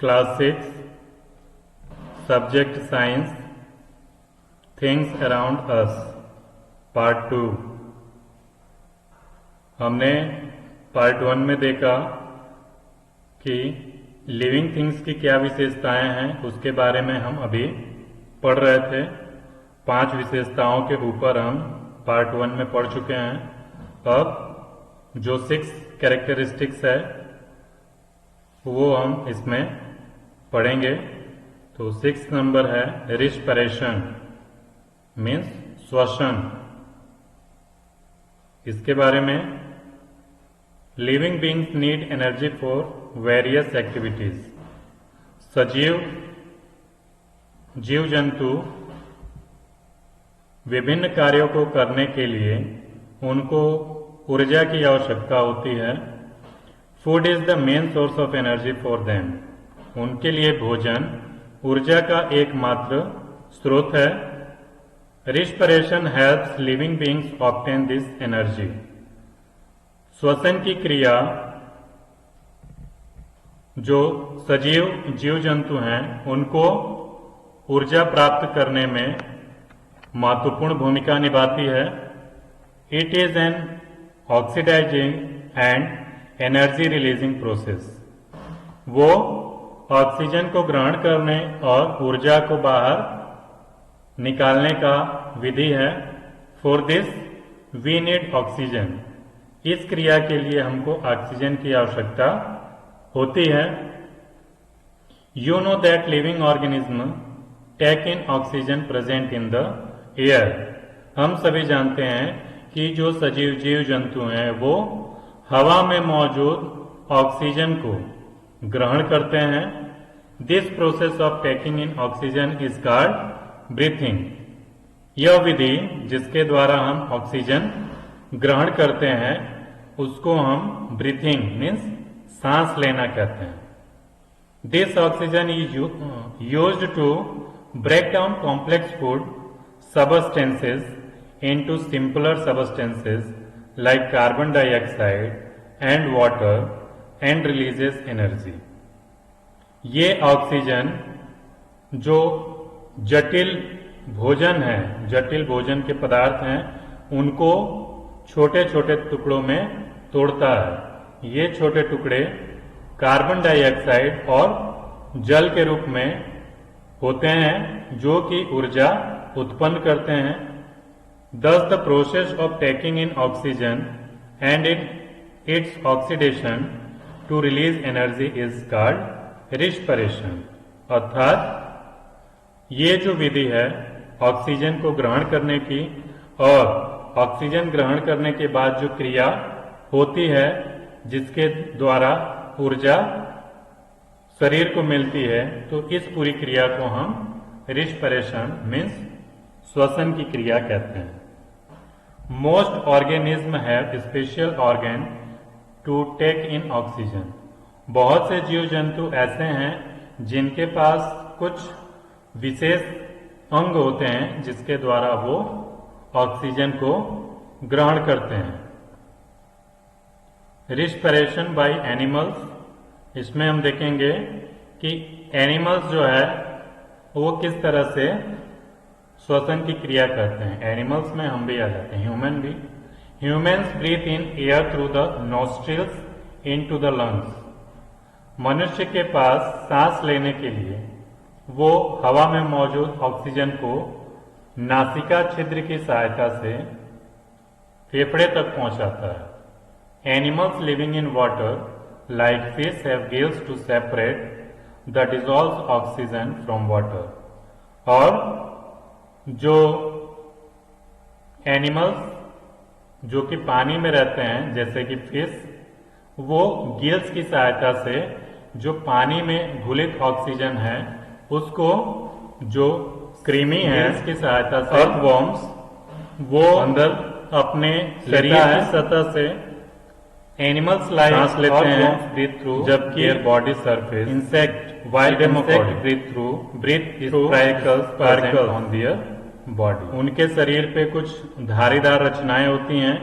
Class 6 subject science things around us part 2। हमने part 1 में देखा कि लिविंग थिंग्स की क्या विशेषताएं हैं, उसके बारे में हम अभी पढ़ रहे थे। 5 विशेषताओं के ऊपर हम पार्ट 1 में पढ़ चुके हैं। अब जो 6 कैरेक्टरिस्टिक्स है वो हम इसमें पढ़ेंगे। तो 6 नंबर है रिस्पिरेशन, मीन्स श्वसन। इसके बारे में living beings need energy for various activities. सजीव जीव जंतु विभिन्न कार्यों को करने के लिए उनको ऊर्जा की आवश्यकता होती है। Food is the main source of energy for them. उनके लिए भोजन ऊर्जा का एकमात्र स्रोत है। Respiration helps living beings obtain this energy. श्वसन की क्रिया जो सजीव जीव जंतु हैं उनको ऊर्जा प्राप्त करने में महत्वपूर्ण भूमिका निभाती है। It is an oxidizing and energy releasing process. वो ऑक्सीजन को ग्रहण करने और ऊर्जा को बाहर निकालने का विधि है। For this we need oxygen. इस क्रिया के लिए हमको ऑक्सीजन की आवश्यकता होती है। You know that living organism take in oxygen present in the air. हम सभी जानते हैं कि जो सजीव जीव जंतु हैं वो हवा में मौजूद ऑक्सीजन को ग्रहण करते हैं। This process of taking in oxygen is called breathing. यह विधि जिसके द्वारा हम ऑक्सीजन ग्रहण करते हैं उसको हम ब्रीथिंग मीन्स सांस लेना कहते हैं। This oxygen is used to break down complex food substances into simpler substances like carbon dioxide and water and releases energy. ये ऑक्सीजन जो जटिल भोजन है, जटिल भोजन के पदार्थ हैं, उनको छोटे छोटे टुकड़ों में तोड़ता है। ये छोटे टुकड़े कार्बन डाइऑक्साइड और जल के रूप में होते हैं जो कि ऊर्जा उत्पन्न करते हैं। Thus the process of taking in oxygen and its oxidation to release energy is called respiration। अर्थात ये जो विधि है ऑक्सीजन को ग्रहण करने की और ऑक्सीजन ग्रहण करने के बाद जो क्रिया होती है जिसके द्वारा ऊर्जा शरीर को मिलती है, तो इस पूरी क्रिया को हम रिस्पिरेशन मीन्स श्वसन की क्रिया कहते हैं। Most organism have special organ to take in oxygen. बहुत से जीव जंतु ऐसे हैं जिनके पास कुछ विशेष अंग होते हैं जिसके द्वारा वो ऑक्सीजन को ग्रहण करते हैं। रिस्पिरेशन बाय एनिमल्स, इसमें हम देखेंगे कि एनिमल्स जो है वो किस तरह से श्वसन की क्रिया करते हैं। एनिमल्स में हम भी आ जाते हैं, ह्यूमन भी। Humans breathe in air through the nostrils into the lungs. मनुष्य के पास सांस लेने के लिए वो हवा में मौजूद ऑक्सीजन को नासिका छिद्र की सहायता से फेफड़े तक पहुंचाता है। Animals living in water like fish have gills to separate the dissolved oxygen from water. और जो एनिमल्स जो कि पानी में रहते हैं जैसे कि फिश, वो गिल्स की सहायता से जो पानी में घुलित ऑक्सीजन है उसको जो कृमि है इसकी सहायता से अर्थवॉर्म्स वो अंदर अपने शरीर की सतह से एनिमल्स लाइक सांस लेते हैं ब्रीथ थ्रू, जबकि body surface insect wild insect breathe through particles on their body. उनके शरीर पे कुछ धारीदार रचनाएं होती हैं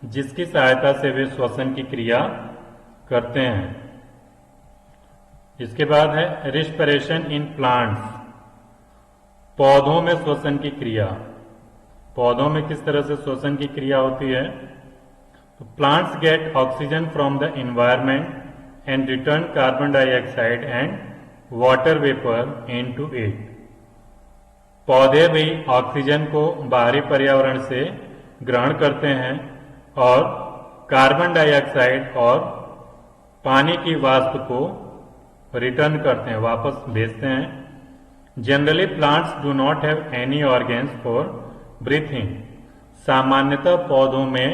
जिसकी सहायता से वे श्वसन की क्रिया करते हैं। इसके बाद है रिस्पिरेशन इन प्लांट्स, पौधों में श्वसन की क्रिया। पौधों में किस तरह से श्वसन की क्रिया होती है? तो plants gate oxygen from the environment and return carbon dioxide and water vapour into it. पौधे भी ऑक्सीजन को बाहरी पर्यावरण से ग्रहण करते हैं और कार्बन डाइऑक्साइड और पानी की वाष्प को रिटर्न करते हैं, वापस भेजते हैं। Generally plants do not have any organs for breathing. सामान्यतः पौधों में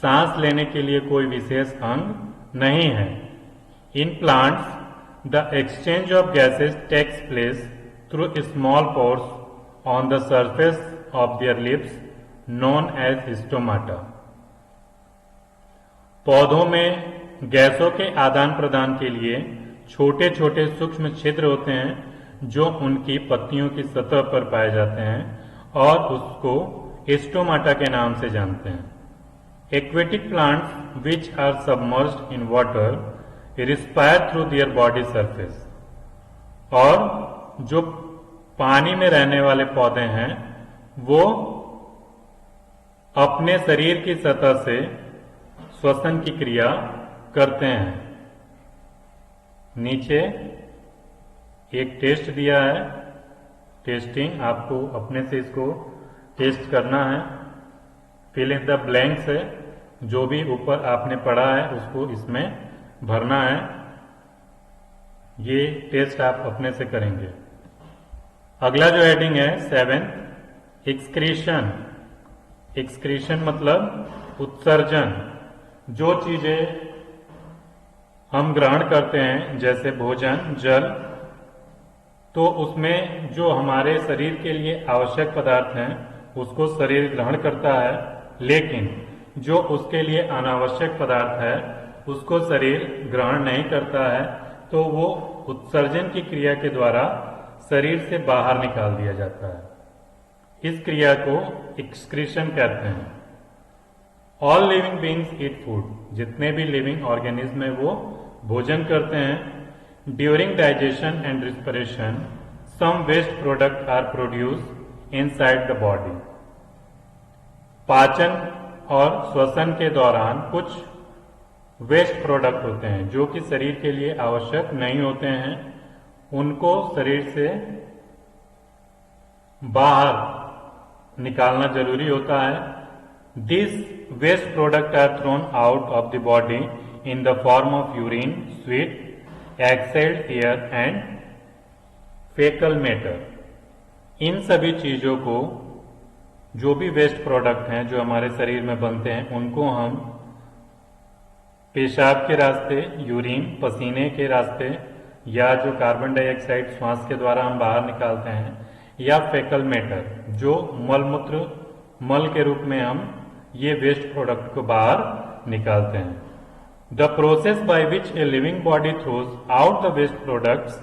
सांस लेने के लिए कोई विशेष अंग नहीं है। In plants the exchange of gases takes place through small pores on the surface of their lips known as stomata. पौधों में गैसों के आदान प्रदान के लिए छोटे छोटे सूक्ष्म छिद्र होते हैं जो उनकी पत्तियों की सतह पर पाए जाते हैं और उसको स्टोमाटा के नाम से जानते हैं। Aquatic plants which are submerged in water respire through their body surface. और जो पानी में रहने वाले पौधे हैं वो अपने शरीर की सतह से श्वसन की क्रिया करते हैं। नीचे एक टेस्ट दिया है, टेस्टिंग, आपको अपने से इसको टेस्ट करना है। फिल इन द ब्लैंक्स है, जो भी ऊपर आपने पढ़ा है उसको इसमें भरना है। ये टेस्ट आप अपने से करेंगे। अगला जो हेडिंग है 7th, एक्सक्रीशन। एक्सक्रीशन मतलब उत्सर्जन। जो चीजें हम ग्रहण करते हैं जैसे भोजन, जल, तो उसमें जो हमारे शरीर के लिए आवश्यक पदार्थ हैं उसको शरीर ग्रहण करता है, लेकिन जो उसके लिए अनावश्यक पदार्थ है उसको शरीर ग्रहण नहीं करता है, तो वो उत्सर्जन की क्रिया के द्वारा शरीर से बाहर निकाल दिया जाता है। इस क्रिया को एक्सक्रीशन कहते हैं। All living beings eat food. जितने भी लिविंग ऑर्गेनिज्म है वो भोजन करते हैं। During digestion and respiration some waste product are produce inside the body. पाचन और श्वसन के दौरान कुछ वेस्ट प्रोडक्ट होते हैं जो कि शरीर के लिए आवश्यक नहीं होते हैं, उनको शरीर से बाहर निकालना जरूरी होता है। This waste product are thrown out of the body in the form of urine, sweat, exhaled air and faecal matter. इन सभी चीजों को, जो भी वेस्ट प्रोडक्ट हैं जो हमारे शरीर में बनते हैं, उनको हम पेशाब के रास्ते, यूरिन, पसीने के रास्ते, या जो कार्बन डाइऑक्साइड श्वास के द्वारा हम बाहर निकालते हैं, या फेकल मैटर जो मलमूत्र, मल के रूप में हम ये वेस्ट प्रोडक्ट को बाहर निकालते हैं। The process by which a living body throws out the waste products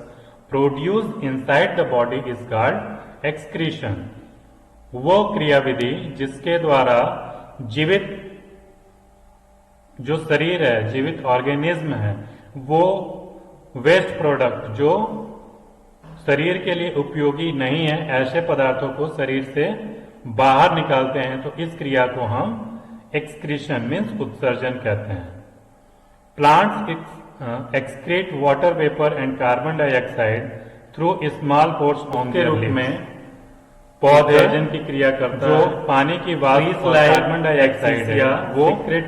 produced inside the body is called excretion. वो क्रियाविधि जिसके द्वारा जीवित जो शरीर है, जीवित ऑर्गेनिज्म है, वो वेस्ट प्रोडक्ट जो शरीर के लिए उपयोगी नहीं है, ऐसे पदार्थों को शरीर से बाहर निकालते हैं, तो इस क्रिया को हम एक्सक्रीशन मीन्स उत्सर्जन कहते हैं। Plants excrete water vapour and carbon dioxide through small pores on के रूप में पौधे की क्रिया करता है। जो पानी की वाष्प और कार्बन डाइऑक्साइड है वो अपने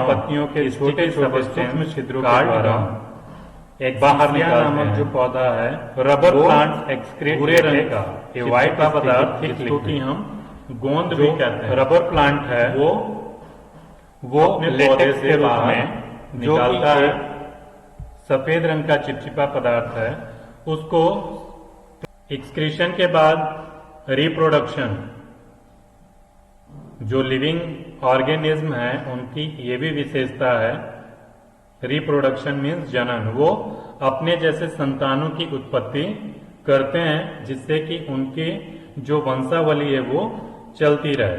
पत्तियों के छोटे छोटे सूक्ष्म छिद्रों के द्वारा एक बाहर नामक जो पौधा है, रबर प्लांट एक्सक्रीट भूरे रंग का ये व्हाइट का पदार्थ जिसको कि हम गोंद भी कहते हैं, रबर प्लांट है, वो अपने लेटेक्स के रूप में निकालता है। सफेद रंग का चिपचिपा पदार्थ है, उसको एक्सक्रीशन के बाद रिप्रोडक्शन, जो लिविंग ऑर्गेनिज्म है उनकी ये भी विशेषता है। रिप्रोडक्शन मीन्स जनन, वो अपने जैसे संतानों की उत्पत्ति करते हैं जिससे कि उनकी जो वंशावली है वो चलती रहे।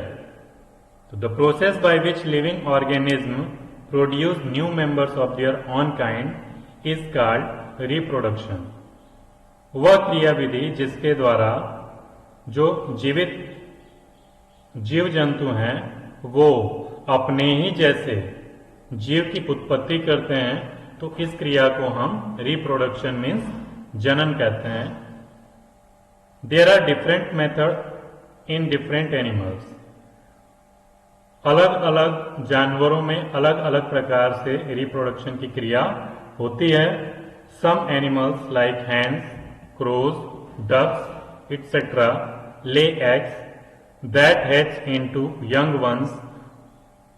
तो the process by which living organism produce new members of their own kind is called reproduction. वह क्रिया विधि जिसके द्वारा जो जीवित जीव जंतु हैं वो अपने ही जैसे जीव की उत्पत्ति करते हैं, तो इस क्रिया को हम रिप्रोडक्शन मीन्स जनन कहते हैं। There are different method in different animals. अलग अलग जानवरों में अलग अलग प्रकार से रिप्रोडक्शन की क्रिया होती है। Some animals like hens, crows, ducks, etc. lay eggs that hatch into young ones,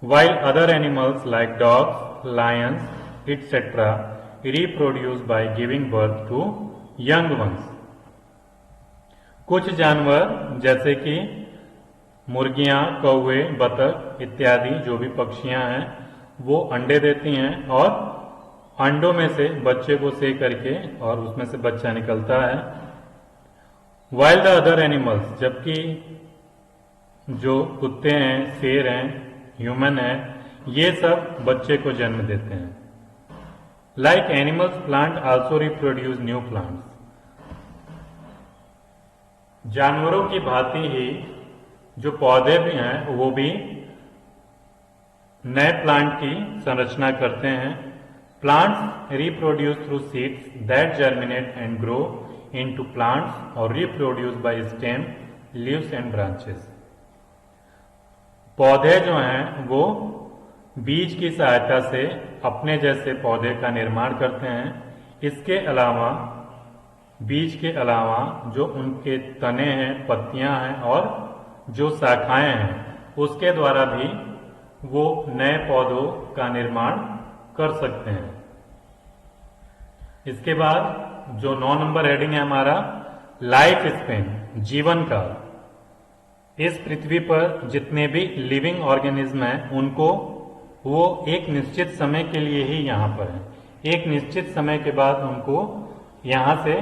while other animals like dogs, lions, etc. reproduce by giving birth to young ones. कुछ जानवर जैसे कि मुर्गियां, कौवे, बतख इत्यादि जो भी पक्षियां हैं वो अंडे देती हैं और अंडों में से बच्चे को सेक करके और उसमें से बच्चा निकलता है। वाइल द अदर एनिमल्स, जबकि जो कुत्ते हैं, शेर हैं, ह्यूमन है, ये सब बच्चे को जन्म देते हैं। Like animals, plant also reproduce new plants. जानवरों की भांति ही जो पौधे भी हैं वो भी नए प्लांट की संरचना करते हैं। Plants reproduce through seeds that germinate and grow into plants or reproduce by stem, leaves and branches. पौधे जो हैं वो बीज की सहायता से अपने जैसे पौधे का निर्माण करते हैं। इसके अलावा बीज के अलावा जो उनके तने हैं, पत्तियां हैं और जो शाखाएं हैं उसके द्वारा भी वो नए पौधों का निर्माण कर सकते हैं। इसके बाद जो 9 नंबर हेडिंग है हमारा लाइफ स्पेन, जीवन काल। इस पृथ्वी पर जितने भी लिविंग ऑर्गेनिज्म हैं उनको वो एक निश्चित समय के लिए ही यहाँ पर है। एक निश्चित समय के बाद उनको यहाँ से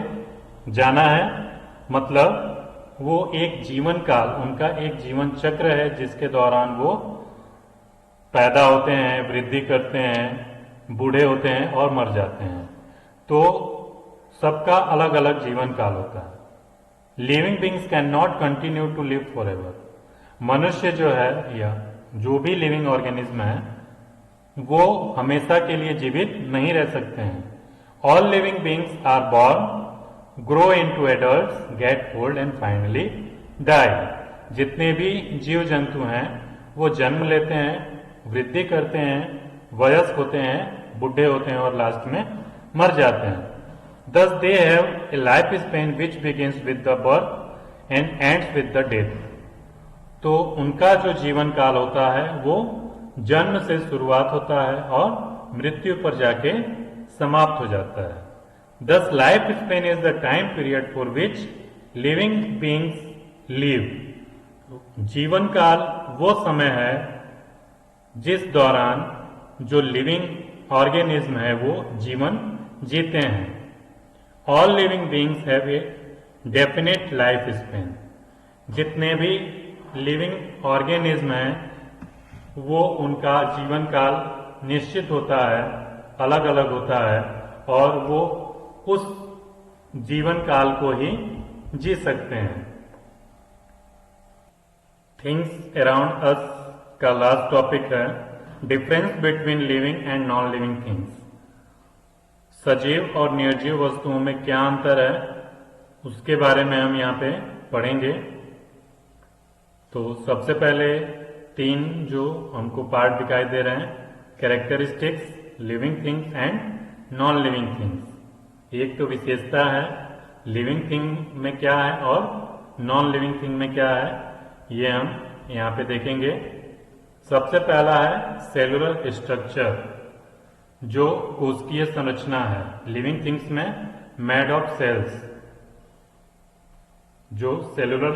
जाना है, मतलब वो एक जीवन काल, उनका एक जीवन चक्र है जिसके दौरान वो पैदा होते हैं, वृद्धि करते हैं, बूढ़े होते हैं और मर जाते हैं। तो सबका अलग अलग जीवन काल होता है। Living beings can not continue to live for ever. मनुष्य जो है या जो भी लिविंग ऑर्गेनिज्म है वो हमेशा के लिए जीवित नहीं रह सकते हैं। All living beings are born, grow in to adult, get old and finally die. जितने भी जीव जंतु हैं वो जन्म लेते हैं, वृद्धि करते हैं, वयस्क होते हैं, बुढ़े होते हैं और लास्ट में मर जाते हैं। Thus they have a life span which begins with the birth and ends with the death. तो उनका जो जीवन काल होता है वो जन्म से शुरुआत होता है और मृत्यु पर जाके समाप्त हो जाता है। Thus life span is the time period for which living beings live. जीवन काल वो समय है जिस दौरान जो लिविंग ऑर्गेनिज्म है वो जीवन जीते हैं। All living beings have a definite life span. जितने भी लिविंग ऑर्गेनिज्म हैं वो उनका जीवन काल निश्चित होता है, अलग अलग होता है और वो उस जीवन काल को ही जी सकते हैं। थिंग्स अराउंड अस का लास्ट टॉपिक है difference between living and non living things. सजीव और निर्जीव वस्तुओं में क्या अंतर है उसके बारे में हम यहाँ पे पढ़ेंगे। तो सबसे पहले 3 जो हमको पार्ट दिखाई दे रहे हैं, characteristics, living things and non living things. एक तो विशेषता है लिविंग थिंग में क्या है और नॉन लिविंग थिंग में क्या है, ये हम यहाँ पे देखेंगे। सबसे पहला है सेलुलर स्ट्रक्चर, जो कोशिकीय संरचना है। लिविंग थिंग्स में मेड ऑफ सेल्स। जो सेलुलर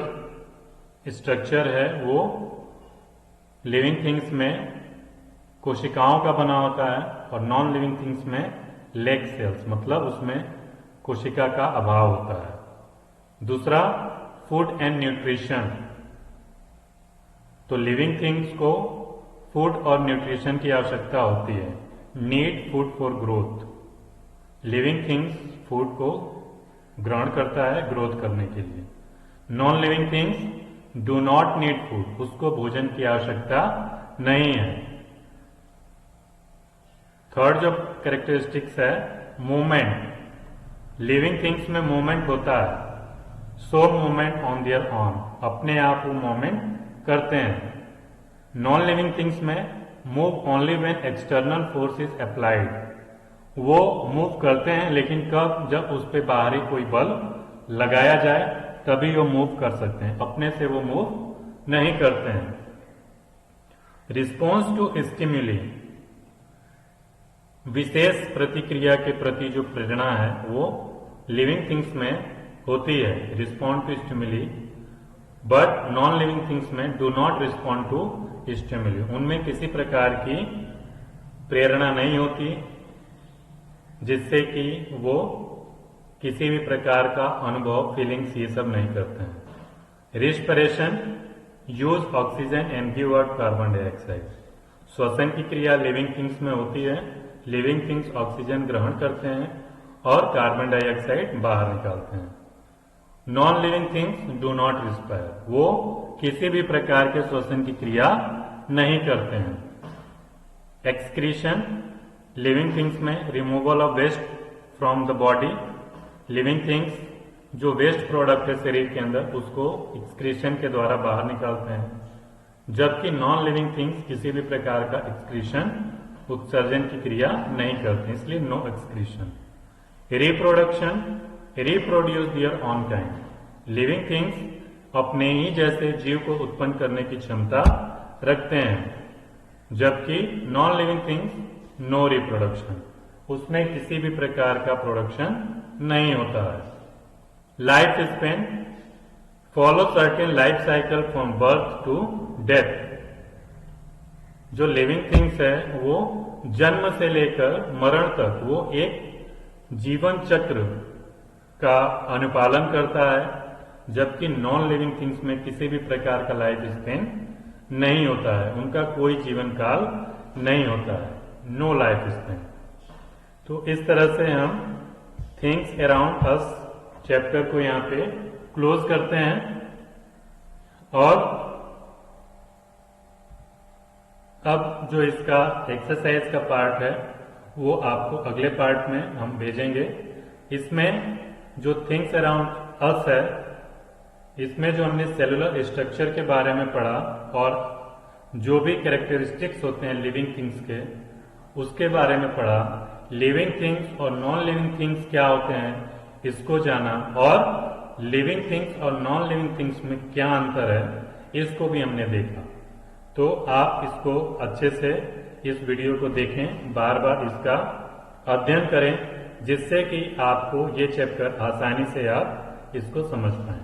स्ट्रक्चर है वो लिविंग थिंग्स में कोशिकाओं का बना होता है और नॉन लिविंग थिंग्स में लेग सेल्स, मतलब उसमें कोशिका का अभाव होता है। दूसरा फूड एंड न्यूट्रिशन। तो लिविंग थिंग्स को फूड और न्यूट्रिशन की आवश्यकता होती है। Need food for growth. Living things food को ग्रहण करता है ग्रोथ करने के लिए। Non living things do not need food, उसको भोजन की आवश्यकता नहीं है। थर्ड जो कैरेक्टरिस्टिक्स है मूवमेंट। लिविंग थिंग्स में मूवमेंट होता है, show movement on their on, अपने आप वो मूवमेंट करते हैं। नॉन लिविंग थिंग्स में move only when external force is applied, वो मूव करते हैं लेकिन कब, जब उस पर बाहरी कोई बल लगाया जाए तभी वो मूव कर सकते हैं, अपने से वो मूव नहीं करते हैं। रिस्पॉन्स टू स्टिम्युली, विशेष प्रतिक्रिया के प्रति जो प्रेरणा है वो लिविंग थिंग्स में होती है, respond to stimuli. But non living things में do not respond to stimuli, उनमें किसी प्रकार की प्रेरणा नहीं होती जिससे कि वो किसी भी प्रकार का अनुभव, फीलिंग्स ये सब नहीं करते हैं। Respiration, use oxygen and give out carbon dioxide, श्वसन की क्रिया लिविंग थिंग्स में होती है। लिविंग थिंग्स ऑक्सीजन ग्रहण करते हैं और कार्बन डाइऑक्साइड बाहर निकालते हैं। Non living things do not respire, वो किसी भी प्रकार के श्वसन की क्रिया नहीं करते हैं। एक्सक्रीशन, लिविंग थिंग्स में removal of waste from the body, living things जो वेस्ट प्रोडक्ट है शरीर के अंदर उसको एक्सक्रीशन के द्वारा बाहर निकालते हैं, जबकि नॉन लिविंग थिंग्स किसी भी प्रकार का एक्सक्रीशन, उत्सर्जन की क्रिया नहीं करते, इसलिए no excretion. Reproduction, reproduce their own kind, living things अपने ही जैसे जीव को उत्पन्न करने की क्षमता रखते हैं, जबकि non living things no reproduction, उसमें किसी भी प्रकार का प्रोडक्शन नहीं होता है। Life span, follow certain life cycle from birth to death, जो लिविंग थिंग्स है वो जन्म से लेकर मरण तक वो एक जीवन चक्र का अनुपालन करता है, जबकि नॉन लिविंग थिंग्स में किसी भी प्रकार का लाइफ स्पेन नहीं होता है, उनका कोई जीवन काल नहीं होता है, नो लाइफ स्पेन। तो इस तरह से हम थिंग्स अराउंड अस चैप्टर को यहाँ पे क्लोज करते हैं और अब जो इसका एक्सरसाइज का पार्ट है वो आपको अगले पार्ट में हम भेजेंगे। इसमें जो थिंग्स अराउंड अस है, इसमें जो हमने सेलुलर स्ट्रक्चर के बारे में पढ़ा और जो भी कैरेक्टरिस्टिक्स होते हैं लिविंग थिंग्स के उसके बारे में पढ़ा, लिविंग थिंग्स और नॉन लिविंग थिंग्स क्या होते हैं इसको जाना, और लिविंग थिंग्स और नॉन लिविंग थिंग्स में क्या अंतर है इसको भी हमने देखा। तो आप इसको अच्छे से इस वीडियो को देखें, बार बार इसका अध्ययन करें, जिससे कि आपको ये चैप्टर आसानी से आप इसको समझ पाएं।